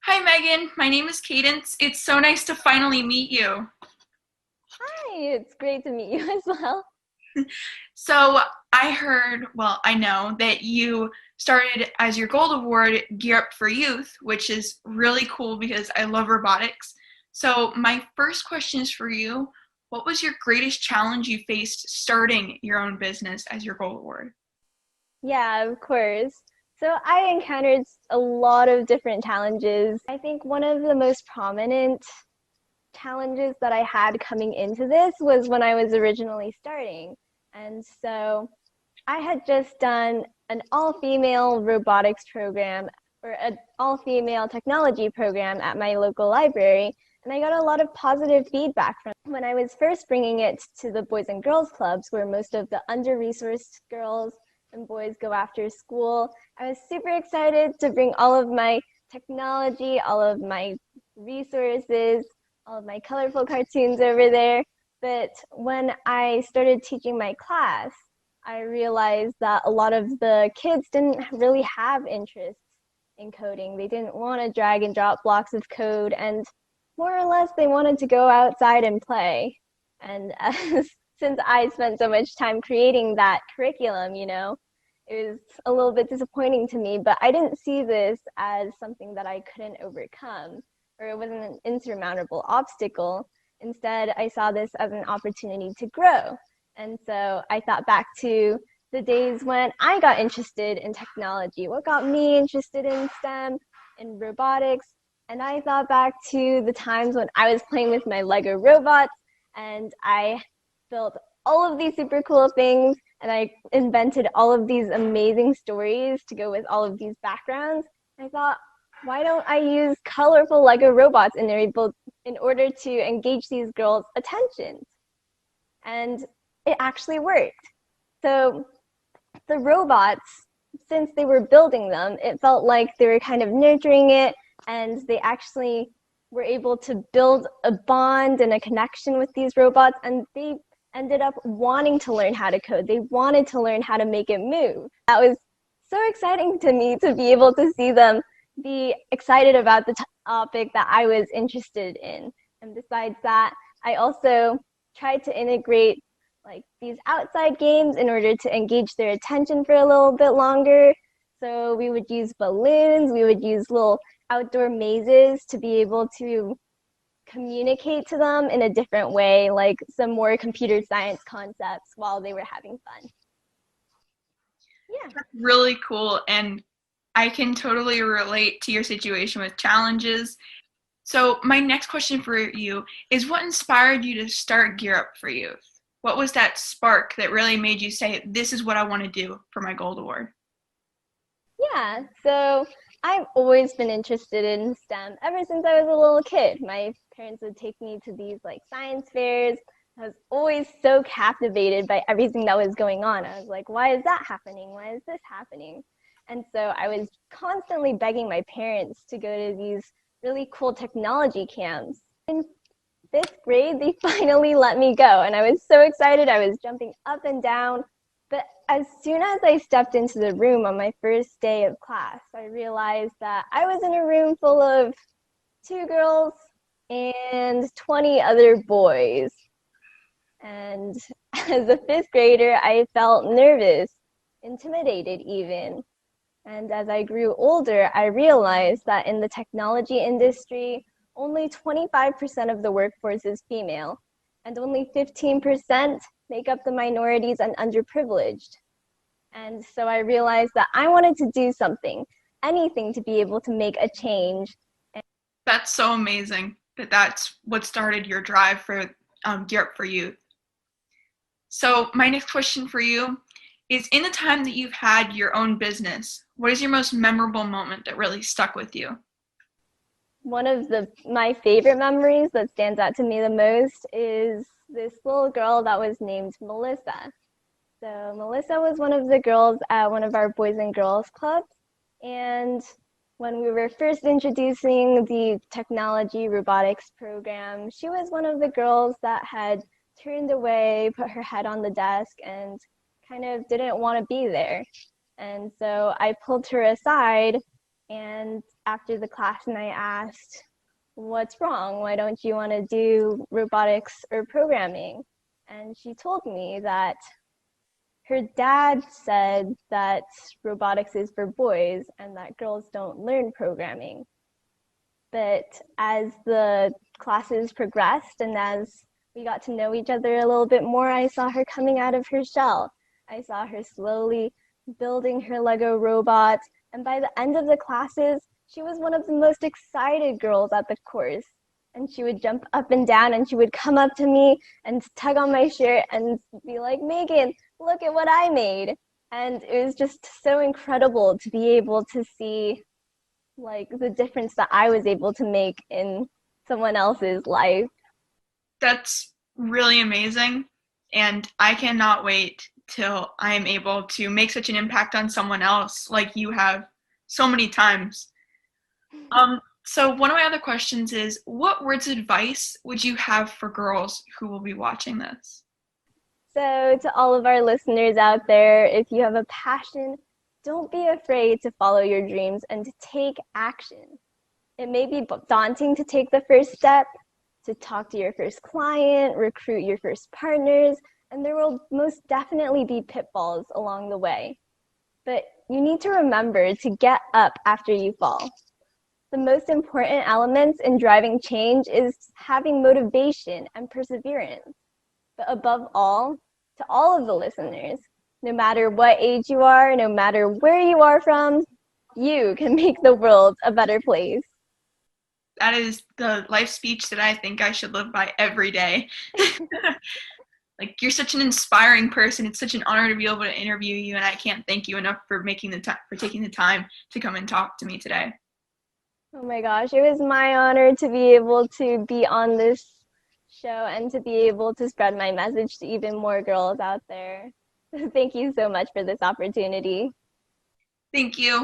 Hi Megan, my name is Cadance. It's so nice to finally meet you. Hi, it's great to meet you as well. So I know that you started as your gold award Gear Up for Youth, which is really cool because I love robotics. So my first question is for you. What was your greatest challenge you faced starting your own business as your gold award? Yeah, of course. So I encountered a lot of different challenges. I think one of the most prominent challenges that I had coming into this was when I was originally starting. And so I had just done an all-female robotics program or an all-female technology program at my local library, and I got a lot of positive feedback from when I was first bringing it to the Boys and Girls Clubs, where most of the under-resourced girls and boys go after school. I was super excited to bring all of my technology, all of my resources, all of my colorful cartoons over there. But when I started teaching my class, I realized that a lot of the kids didn't really have interests in coding. They didn't want to drag and drop blocks of code, and more or less, they wanted to go outside and play. And since I spent so much time creating that curriculum, it was a little bit disappointing to me, but I didn't see this as something that I couldn't overcome, or it wasn't an insurmountable obstacle. Instead, I saw this as an opportunity to grow. And so I thought back to the days when I got interested in technology, what got me interested in STEM, in robotics. And I thought back to the times when I was playing with my Lego robots and I built all of these super cool things and I invented all of these amazing stories to go with all of these backgrounds. I thought, why don't I use colorful Lego robots in order to engage these girls' attention? And it actually worked. So the robots, since they were building them, it felt like they were kind of nurturing it, and they actually were able to build a bond and a connection with these robots, and they ended up wanting to learn how to code. They wanted to learn how to make it move. That was so exciting to me to be able to see them be excited about the topic that I was interested in. And besides that, I also tried to integrate like these outside games in order to engage their attention for a little bit longer. So we would use balloons, we would use little outdoor mazes to be able to communicate to them in a different way, like some more computer science concepts while they were having fun. Yeah. Really cool, and I can totally relate to your situation with challenges. So my next question for you is what inspired you to start Gear Up for Youth? What was that spark that really made you say, this is what I want to do for my gold award? Yeah, so I've always been interested in STEM ever since I was a little kid. My parents would take me to these like science fairs. I was always so captivated by everything that was going on. I was like, why is that happening? Why is this happening? And so I was constantly begging my parents to go to these really cool technology camps. In fifth grade, they finally let me go, and I was so excited. I was jumping up and down. But as soon as I stepped into the room on my first day of class, I realized that I was in a room full of two girls and 20 other boys. And as a fifth grader, I felt nervous, intimidated even. And as I grew older, I realized that in the technology industry, only 25% of the workforce is female, and only 15% make up the minorities and underprivileged. And so I realized that I wanted to do something, anything to be able to make a change. That's so amazing that that's what started your drive for Gear Up for Youth. So my next question for you is in the time that you've had your own business, what is your most memorable moment that really stuck with you? One of my favorite memories that stands out to me the most is this little girl that was named Melissa. So Melissa was one of the girls at one of our Boys and Girls Clubs. And when we were first introducing the technology robotics program, she was one of the girls that had turned away, put her head on the desk, and kind of didn't want to be there. And so I pulled her aside And after the class, and I asked, what's wrong? Why don't you want to do robotics or programming? And she told me that her dad said that robotics is for boys and that girls don't learn programming. But as the classes progressed and as we got to know each other a little bit more, I saw her coming out of her shell. I saw her slowly building her Lego robot. And by the end of the classes, she was one of the most excited girls at the course. And she would jump up and down and she would come up to me and tug on my shirt and be like, Megan, look at what I made. And it was just so incredible to be able to see like the difference that I was able to make in someone else's life. That's really amazing. And I cannot wait till I'm able to make such an impact on someone else like you have so many times. So one of my other questions is, what words of advice would you have for girls who will be watching this? So, to all of our listeners out there, if you have a passion, don't be afraid to follow your dreams and to take action. It may be daunting to take the first step, to talk to your first client, recruit your first partners, and there will most definitely be pitfalls along the way. But you need to remember to get up after you fall. The most important elements in driving change is having motivation and perseverance. But above all, to all of the listeners, no matter what age you are, no matter where you are from, you can make the world a better place. That is the life speech that I think I should live by every day. Like, you're such an inspiring person. It's such an honor to be able to interview you, and I can't thank you enough for making the time for taking the time to come and talk to me today. Oh my gosh, it was my honor to be able to be on this show and to be able to spread my message to even more girls out there. Thank you so much for this opportunity. Thank you.